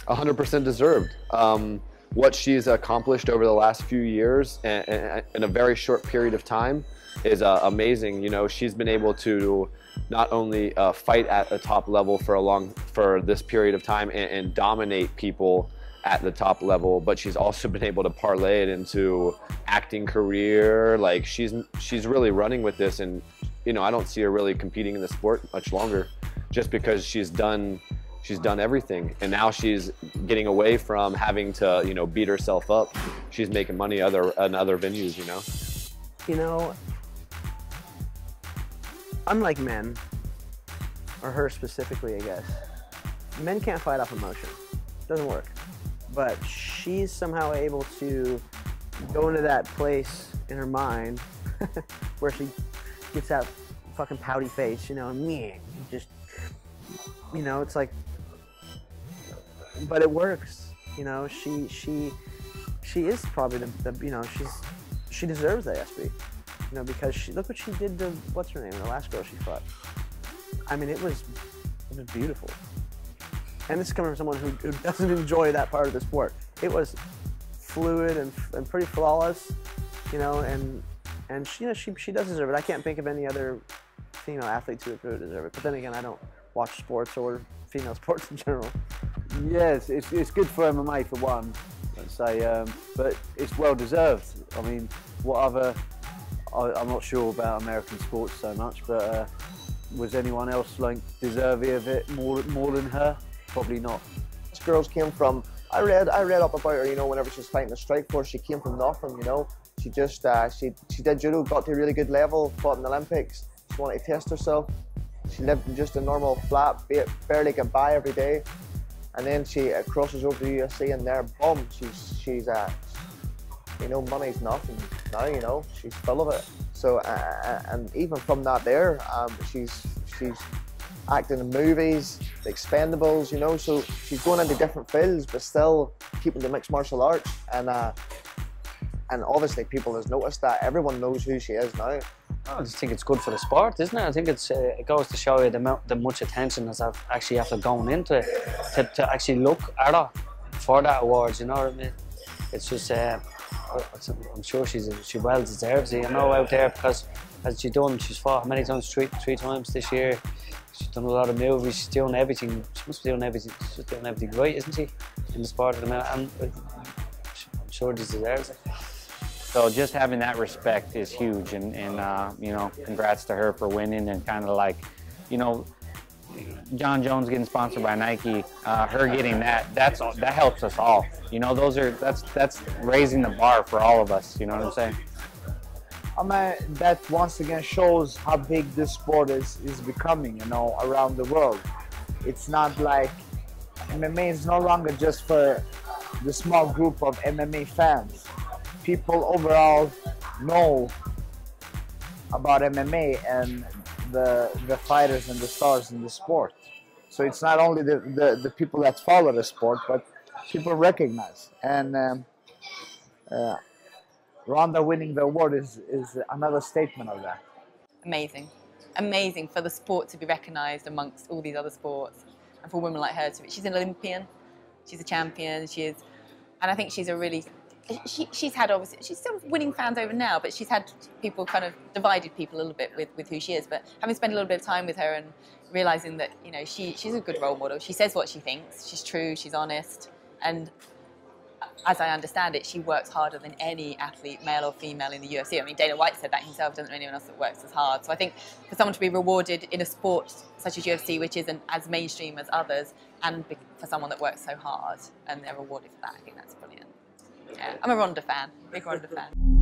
100% deserved. What she's accomplished over the last few years in a very short period of time is amazing. You know, she's been able to not only fight at a top level for this period of time and dominate people at the top level, but she's also been able to parlay it into acting career. Like she's really running with this, and you know, I don't see her really competing in the sport much longer, just because she's done everything, and now she's getting away from having to, you know, beat herself up. She's making money in other venues, you know. You know, unlike men, or her specifically, I guess, men can't fight off emotion. It doesn't work. But she's somehow able to go into that place in her mind where she gets that fucking pouty face, you know, and me, just, you know, it's like, but it works, you know. She is probably the you know, she deserves the ESPY, you know, because look what she did to, what's her name, the last girl she fought. I mean, it was beautiful. And this is coming from someone who doesn't enjoy that part of the sport. It was fluid and pretty flawless, you know, and she, you know, she does deserve it. I can't think of any other female athletes who deserve it. But then again, I don't watch sports or female sports in general. Yes, it's good for MMA for one, let's say, but it's well deserved. I mean, what other? I'm not sure about American sports so much, but was anyone else like deserving of it more than her? Probably not. This girl's came from, I read up about her, you know, whenever she was fighting the strike force, she came from nothing, you know. She just, she did judo, got to a really good level, fought in the Olympics. She wanted to test herself. She lived in just a normal flat, barely get by every day. And then she crosses over to the UFC, and there, boom, she's you know, money's nothing now, you know, she's full of it. So, and even from that there, she's acting in movies, the Expendables, you know, so she's going into different fields, but still keeping the mixed martial arts. And obviously people has noticed that. Everyone knows who she is now. I just think it's good for the sport, isn't it? I think it's it goes to show you the much attention that's actually after going into it to actually look at her for that awards. You know what I mean? It's just I'm sure she well deserves it. You know, out there, because as she's fought how many times? Three times this year. She's done a lot of movies. She's doing everything. She must be doing everything. She's doing everything right, isn't she? In the sport at the minute, and I'm sure she deserves it. So just having that respect is huge, and you know, congrats to her for winning, and kind of like, you know, John Jones getting sponsored by Nike, her getting that helps us all. You know, that's raising the bar for all of us. You know what I'm saying? I mean, that once again shows how big this sport is becoming, you know, around the world. It's not like MMA is no longer just for the small group of MMA fans. People overall know about MMA and the fighters and the stars in the sport. So it's not only the people that follow the sport, but people recognize. And Ronda winning the award is another statement of that. Amazing. Amazing for the sport to be recognised amongst all these other sports, and for women like her to be. She's an Olympian, she's a champion, and I think she's a really, she's had obviously, she's still winning fans over now, but she's had people kind of divided people a little bit with who she is. But having spent a little bit of time with her and realising that, you know, she's a good role model. She says what she thinks, she's true, she's honest, and as I understand it, she works harder than any athlete, male or female, in the UFC. I mean, Dana White said that himself, doesn't know anyone else that works as hard. So I think for someone to be rewarded in a sport such as UFC, which isn't as mainstream as others, and for someone that works so hard, and they're rewarded for that, I think that's brilliant. Yeah, I'm a Ronda fan, big Ronda fan.